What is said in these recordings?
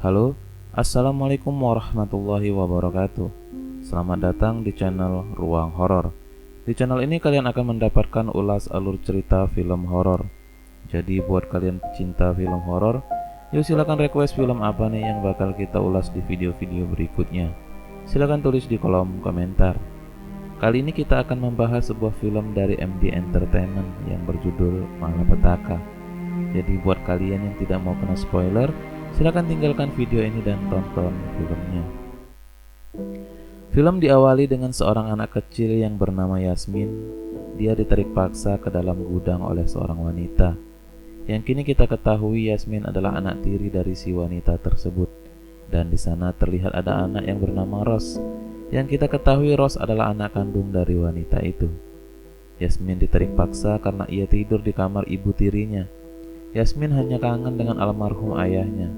Halo, Assalamualaikum warahmatullahi wabarakatuh. Selamat datang di channel Ruang Horor. Di channel ini kalian akan mendapatkan ulas alur cerita film horor. Jadi buat kalian pecinta film horor, yuk silakan request film apa nih yang bakal kita ulas di video-video berikutnya. Silakan tulis di kolom komentar. Kali ini kita akan membahas sebuah film dari MD Entertainment yang berjudul Malapetaka. Jadi buat kalian yang tidak mau kena spoiler, silakan tinggalkan video ini dan tonton filmnya. Film diawali dengan seorang anak kecil yang bernama Yasmin. Dia ditarik paksa ke dalam gudang oleh seorang wanita. Yang kini kita ketahui Yasmin adalah anak tiri dari si wanita tersebut. Dan di sana terlihat ada anak yang bernama Ros. Yang kita ketahui Ros adalah anak kandung dari wanita itu. Yasmin ditarik paksa karena ia tidur di kamar ibu tirinya. Yasmin hanya kangen dengan almarhum ayahnya.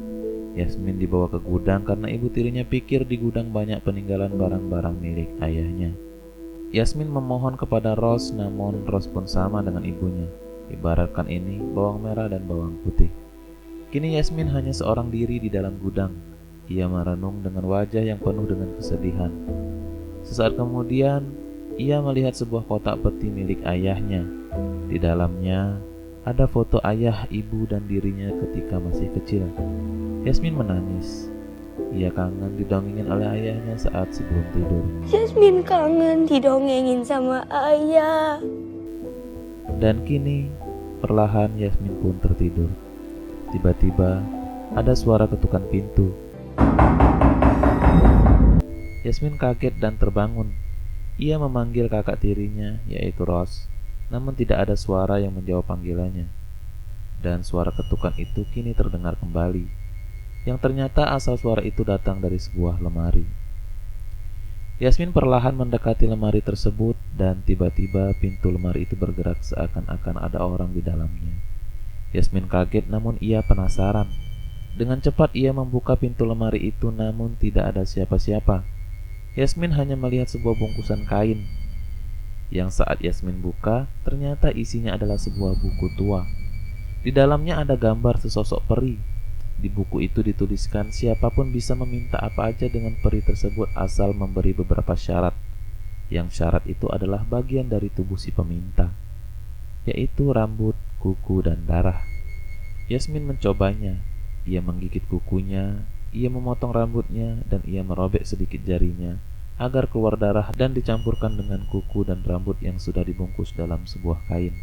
Yasmin dibawa ke gudang karena ibu tirinya pikir di gudang banyak peninggalan barang-barang milik ayahnya. Yasmin memohon kepada Ros, namun Ros pun sama dengan ibunya. Ibaratkan ini bawang merah dan bawang putih. Kini Yasmin hanya seorang diri di dalam gudang. Ia merenung dengan wajah yang penuh dengan kesedihan. Sesaat kemudian, ia melihat sebuah kotak peti milik ayahnya. Di dalamnya ada foto ayah, ibu, dan dirinya ketika masih kecil. Yasmin menangis. Ia kangen didongengin oleh ayahnya saat sebelum tidur. Yasmin kangen didongengin sama ayah. Dan kini, perlahan Yasmin pun tertidur. Tiba-tiba, ada suara ketukan pintu. Yasmin kaget dan terbangun. Ia memanggil kakak tirinya, yaitu Ros. Namun tidak ada suara yang menjawab panggilannya. Dan suara ketukan itu kini terdengar kembali. Yang ternyata asal suara itu datang dari sebuah lemari. Yasmin perlahan mendekati lemari tersebut dan tiba-tiba pintu lemari itu bergerak seakan-akan ada orang di dalamnya. Yasmin kaget namun ia penasaran. Dengan cepat ia membuka pintu lemari itu namun tidak ada siapa-siapa. Yasmin hanya melihat sebuah bungkusan kain. Yang saat Yasmin buka, ternyata isinya adalah sebuah buku tua. Di dalamnya ada gambar sesosok peri. Di buku itu dituliskan siapapun bisa meminta apa aja dengan peri tersebut asal memberi beberapa syarat. Yang syarat itu adalah bagian dari tubuh si peminta, yaitu rambut, kuku, dan darah. Yasmin mencobanya. Ia menggigit kukunya, ia memotong rambutnya, dan ia merobek sedikit jarinya agar keluar darah dan dicampurkan dengan kuku dan rambut yang sudah dibungkus dalam sebuah kain.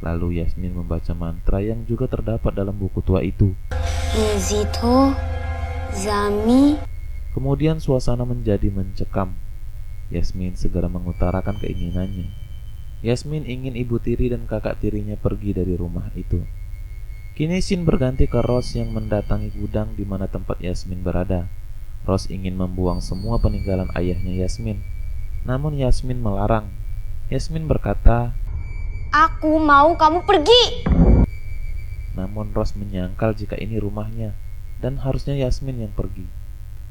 Lalu Yasmin membaca mantra yang juga terdapat dalam buku tua itu. Nizito, Zami. Kemudian suasana menjadi mencekam. Yasmin segera mengutarakan keinginannya. Yasmin ingin ibu tiri dan kakak tirinya pergi dari rumah itu. Kini scene berganti ke Ros yang mendatangi gudang di mana tempat Yasmin berada. Ros ingin membuang semua peninggalan ayahnya Yasmin. Namun Yasmin melarang. Yasmin berkata, Aku mau kamu pergi. namun Ros menyangkal jika ini rumahnya dan harusnya Yasmin yang pergi.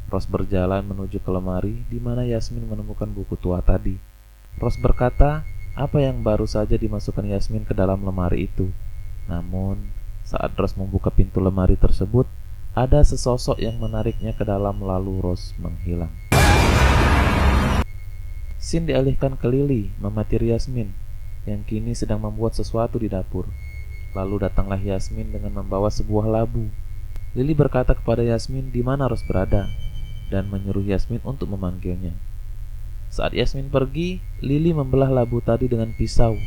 Ros berjalan menuju ke lemari di mana Yasmin menemukan buku tua tadi. Ros berkata, apa yang baru saja dimasukkan Yasmin ke dalam lemari itu. Namun, saat Ros membuka pintu lemari tersebut, ada sesosok yang menariknya ke dalam lalu Ros menghilang. Scene dialihkan ke Lily, mama tiri Yasmin, yang kini sedang membuat sesuatu di dapur. Lalu datanglah Yasmin dengan membawa sebuah labu. Lily berkata kepada Yasmin di mana Ros berada, dan menyuruh Yasmin untuk memanggilnya. Saat Yasmin pergi, Lily membelah labu tadi dengan pisau,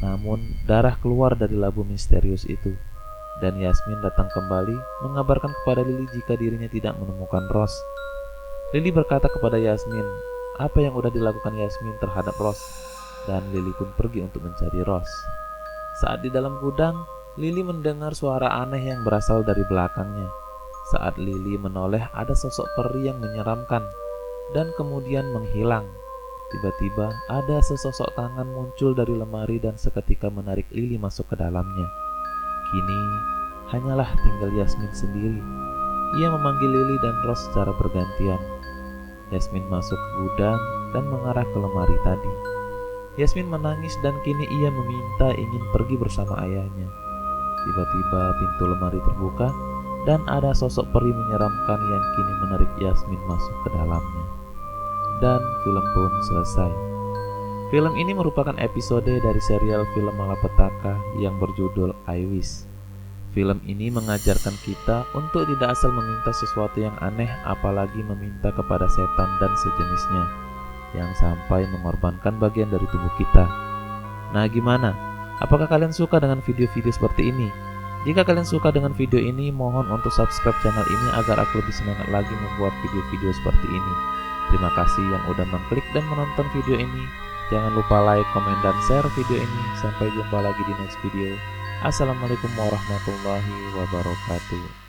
namun darah keluar dari labu misterius itu. Dan Yasmin datang kembali mengabarkan kepada Lily jika dirinya tidak menemukan Ros. Lily berkata kepada Yasmin apa yang sudah dilakukan Yasmin terhadap Ros, dan Lily pun pergi untuk mencari Ros. Saat di dalam gudang, Lily mendengar suara aneh yang berasal dari belakangnya. Saat Lily menoleh, ada sosok peri yang menyeramkan dan kemudian menghilang. Tiba-tiba ada sesosok tangan muncul dari lemari dan seketika menarik Lily masuk ke dalamnya. Kini hanyalah tinggal Yasmin sendiri. Ia memanggil Lily dan Ros secara bergantian. Yasmin masuk ke gudang dan mengarah ke lemari tadi. Yasmin menangis dan kini ia meminta ingin pergi bersama ayahnya. Tiba-tiba pintu lemari terbuka dan ada sosok peri menyeramkan yang kini menarik Yasmin masuk ke dalamnya. Dan film pun selesai. Film ini merupakan episode dari serial film malapetaka yang berjudul I Wish. Film ini mengajarkan kita untuk tidak asal meminta sesuatu yang aneh, apalagi meminta kepada setan dan sejenisnya, yang sampai mengorbankan bagian dari tubuh kita. Nah, gimana? Apakah kalian suka dengan video-video seperti ini? Jika kalian suka dengan video ini, mohon untuk subscribe channel ini agar aku lebih semangat lagi membuat video-video seperti ini. Terima kasih yang udah mengklik dan menonton video ini. Jangan lupa like, komen, dan share video ini. Sampai jumpa lagi di next video. Assalamualaikum warahmatullahi wabarakatuh.